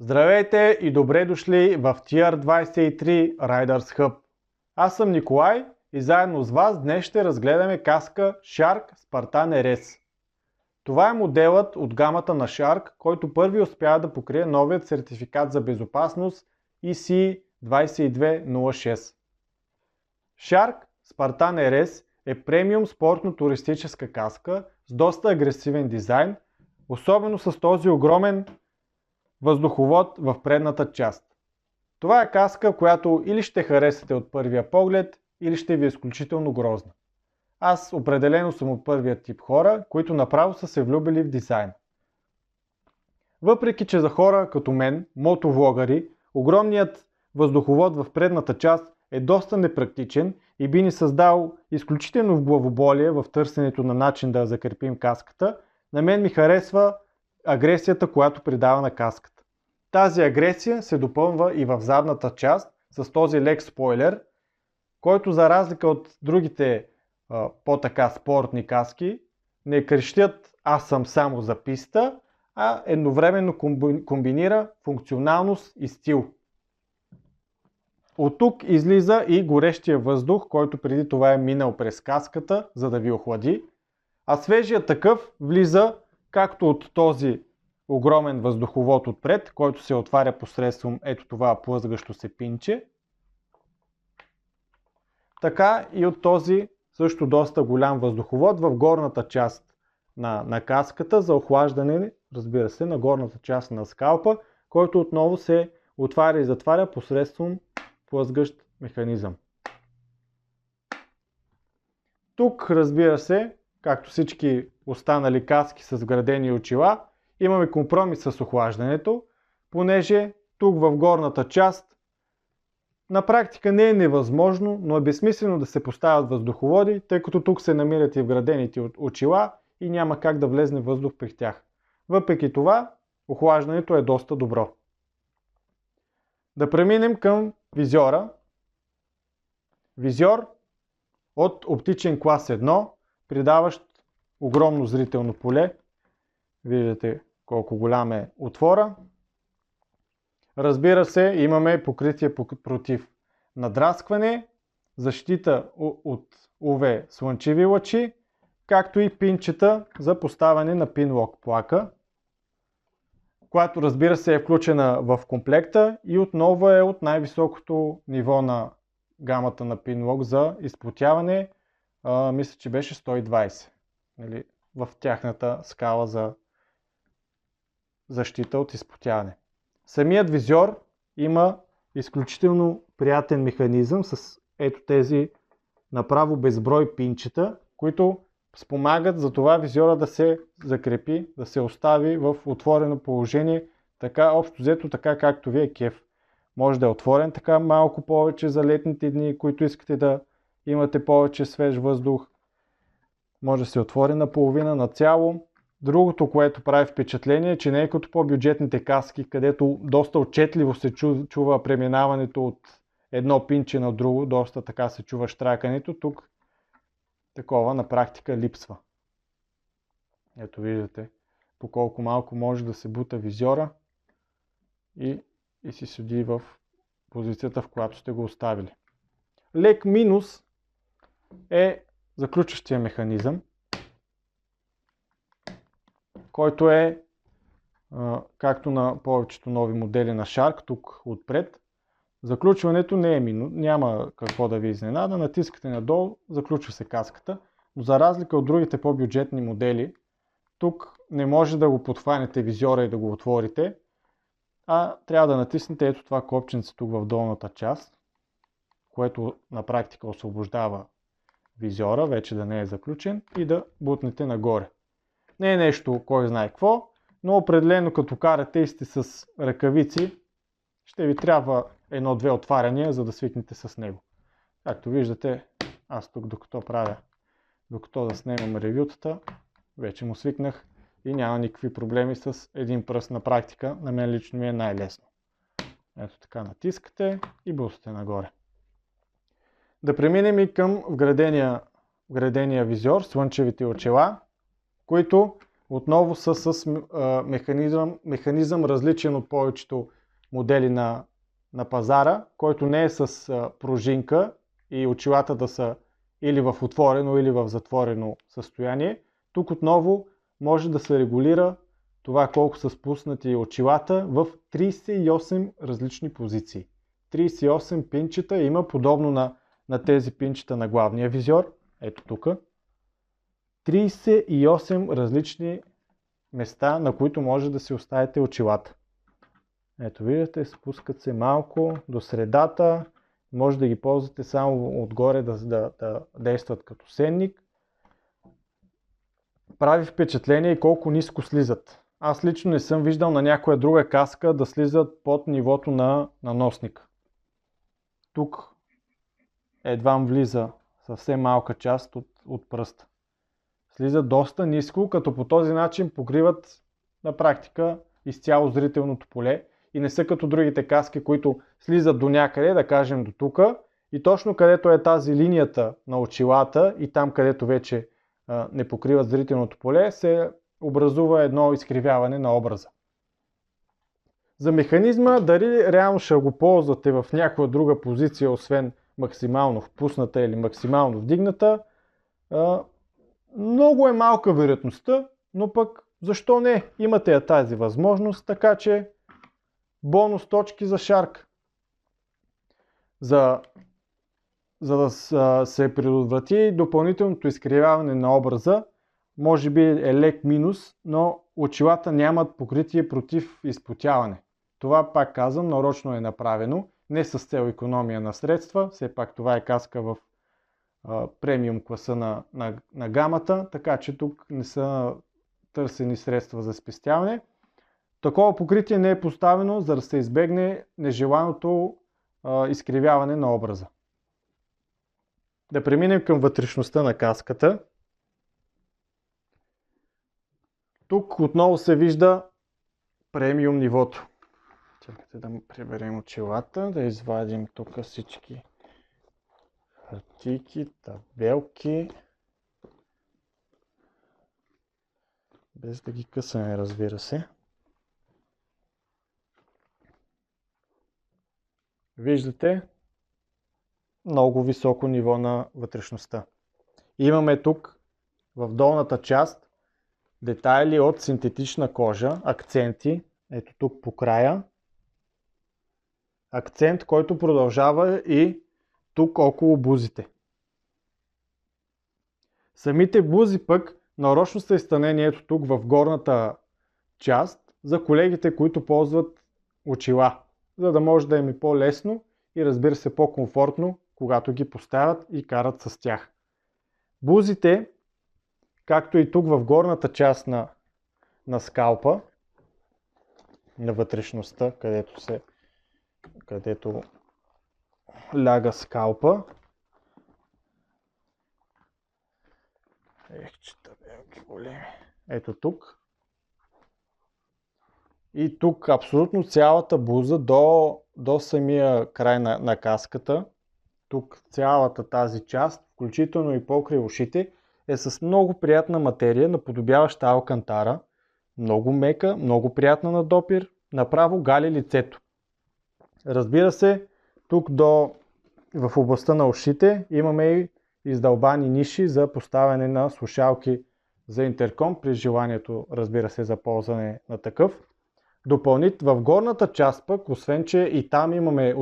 Здравейте и добре дошли в Tier 23 Riders Hub. Аз съм Николай и заедно с вас днес ще разгледаме каска Shark Spartan RS. Това е моделът от гамата на Shark, който първи успя да покрие новият сертификат за безопасност EC 2206. Shark Spartan RS е премиум спортно-туристическа каска с доста агресивен дизайн, особено с този огромен въздуховод в предната част. Това е каска, която или ще харесате от първия поглед, или ще ви е изключително грозна. Аз определено съм от първия тип хора, които направо са се влюбили в дизайн. Въпреки че за хора като мен, мотовлогари, огромният въздуховод в предната част е доста непрактичен и би ни създал изключително главоболие в търсенето на начин да закрепим каската, на мен ми харесва агресията, която придава на каската. Тази агресия се допълва и в задната част с този лек спойлер, който за разлика от другите по-така спортни каски не крещят "аз съм само за писта", а едновременно комбинира функционалност и стил. От тук излиза и горещия въздух, който преди това е минал през каската, за да ви охлади, а свежият такъв влиза както от този огромен въздуховод отпред, който се отваря посредством ето това плъзгащо се пинче, така и от този също доста голям въздуховод в горната част на каската за охлаждане, разбира се, на горната част на скалпа, който отново се отваря и затваря посредством плъзгащ механизъм. Тук, разбира се, както всички останали каски с вградени очила, имаме компромис с охлаждането, понеже тук в горната част на практика не е невъзможно, но е безсмислено да се поставят въздуховоди, тъй като тук се намират и вградените очила и няма как да влезне въздух при тях. Въпреки това, охлаждането е доста добро. Да преминем към визьора. Визьор от оптичен клас 1, придаващ огромно зрително поле. Виждате колко голям е отвора. Разбира се, имаме покритие против надраскване, защита от UV слънчеви лъчи, както и пинчета за поставяне на пинлок плака, която, разбира се, е включена в комплекта и отново е от най-високото ниво на гамата на пинлок за изплотяване. Мисля, че беше 120 в тяхната скала за защита от изплотяване. Самият визьор има изключително приятен механизъм с ето тези направо безброй пинчета, които спомагат за това визьора да се закрепи, да се остави в отворено положение, така общо взето, така както ви е кеф. Може да е отворен така малко повече за летните дни, които искате да имате повече свеж въздух. Може да се отвори наполовина, на цяло. Другото, което прави впечатление, е, че не е като по-бюджетните каски, където доста отчетливо се чува преминаването от едно пинче на друго, доста така се чува щракането. Тук такова на практика липсва. Ето виждате по колко малко може да се бута визьора и си седи в позицията, в която сте го оставили. Лек минус е заключващия механизъм, който е както на повечето нови модели на Shark, тук отпред. Заключването не е минус, няма какво да ви изненада, натискате надолу, заключва се каската, но за разлика от другите по-бюджетни модели, тук не може да го подхванете визьора и да го отворите, а трябва да натиснете ето това копченце тук в долната част, което на практика освобождава визьора, вече да не е заключен, и да бутнете нагоре. Не е нещо кой знае какво, но определено като карате и сте с ръкавици, ще ви трябва едно-две отваряния, за да свикнете с него. Както виждате, аз тук докато да снимам ревютата, вече му свикнах и няма никакви проблеми с един пръст на практика. На мен лично ми е най-лесно. Ето така натискате и бутате нагоре. Да преминем и към вградения визьор, слънчевите очила, които отново са с механизъм различен от повечето модели на пазара, който не е с пружинка и очилата да са или в отворено, или в затворено състояние. Тук отново може да се регулира това колко са спуснати очилата в 38 различни позиции. 38 пинчета има, подобно на тези пинчета на главния визьор. Ето тук. 38 различни места, на които може да си оставите очилата. Ето виждате, спускат се малко до средата. Може да ги ползвате само отгоре да действат като сенник. Прави впечатление и колко ниско слизат. Аз лично не съм виждал на някоя друга каска да слизат под нивото на носника. Тук едвам влиза съвсем малка част от пръста. Слизат доста ниско, като по този начин покриват на практика изцяло зрителното поле и не са като другите каски, които слизат до някъде, да кажем до тук, и точно където е тази линията на очилата и там където вече не покриват зрителното поле, се образува едно изкривяване на образа. За механизма, дали реално ще го ползвате в някаква друга позиция, освен максимално впусната или максимално вдигната, много е малка вероятността, но пък защо не? Имате я тази възможност, така че бонус точки за Shark. За да се предотврати допълнителното изкривяване на образа, може би е лек минус, но очилата нямат покритие против изпотяване. Това, пак казвам, нарочно е направено, не с цел икономия на средства, все пак това е каска в премиум класа на гамата, така че тук не са търсени средства за спестяване. Такова покритие не е поставено, за да се избегне нежеланото изкривяване на образа. Да преминем към вътрешността на каската. Тук отново се вижда премиум нивото. Чакайте да му приберем очилата, да извадим тук всички хартийки, табелки. Без да ги късаме, разбира се. Виждате много високо ниво на вътрешността. Имаме тук в долната част детайли от синтетична кожа, акценти, ето тук по края. Акцент, който продължава и тук около бузите. Самите бузи пък нарочно са изтънени ето тук в горната част за колегите, които ползват очила, за да може да им е по-лесно и разбира се по-комфортно, когато ги поставят и карат с тях. Бузите, както и тук в горната част на скалпа, на вътрешността, където ляга скалпа. Табелки големи. Ето тук. И тук абсолютно цялата буза до самия край на каската. Тук цялата тази част, включително и покрай ушите, е с много приятна материя, наподобяваща алкантара. Много мека, много приятна на допир, направо гали лицето. Разбира се, тук в областта на ушите имаме и издълбани ниши за поставяне на слушалки за интерком, при желанието, разбира се, за ползване на такъв. В горната част пък, освен че и там имаме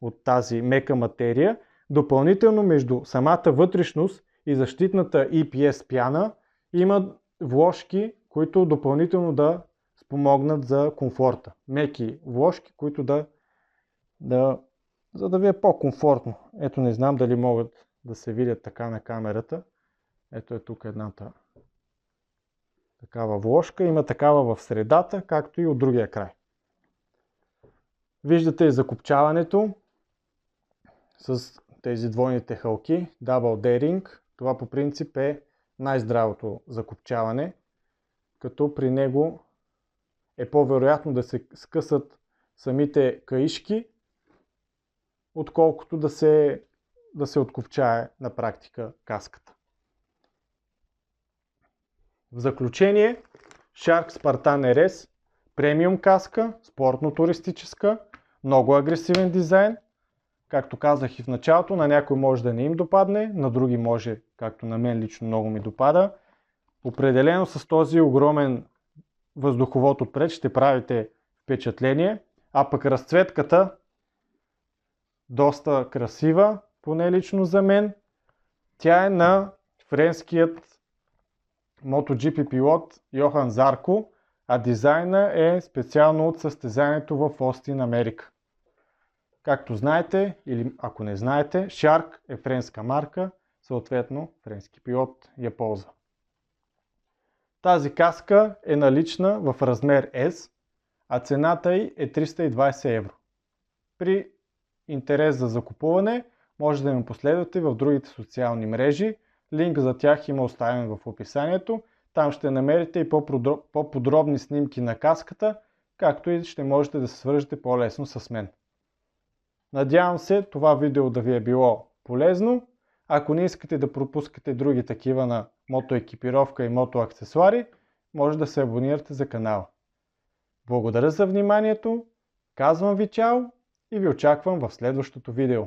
от тази мека материя, допълнително между самата вътрешност и защитната EPS пяна има вложки, които допълнително да спомогнат за комфорта. Меки вложки, които за да ви е по-комфортно. Ето, не знам дали могат да се видят така на камерата. Ето е тук едната такава вложка. Има такава в средата, както и от другия край. Виждате и закопчаването с тези двойните хълки. Double Daring. Това по принцип е най-здравото закопчаване, като при него е по-вероятно да се скъсат самите каишки, отколкото да се откопчае на практика каската. В заключение, Shark Spartan RS, премиум каска, спортно-туристическа, много агресивен дизайн. Както казах и в началото, на някой може да не им допадне, на други може, както на мен лично много ми допада. Определено с този огромен въздуховод отпред ще правите впечатление, а пък разцветката доста красива, поне лично за мен. Тя е на френският MotoGP пилот Йохан Зарко, а дизайна е специално от състезанието в Остин, Америка. Както знаете, или ако не знаете, Shark е френска марка, съответно френски пилот я ползва. Тази каска е налична в размер S, а цената й е 320 евро. При интерес за закупуване може да ме последвате в другите социални мрежи. Линк за тях има оставен в описанието. Там ще намерите и по-подробни снимки на каската, както и ще можете да се свържете по-лесно с мен. Надявам се това видео да ви е било полезно. Ако не искате да пропускате други такива на мотоекипировка и мотоаксесуари, може да се абонирате за канала. Благодаря за вниманието, казвам ви чао и ви очаквам в следващото видео.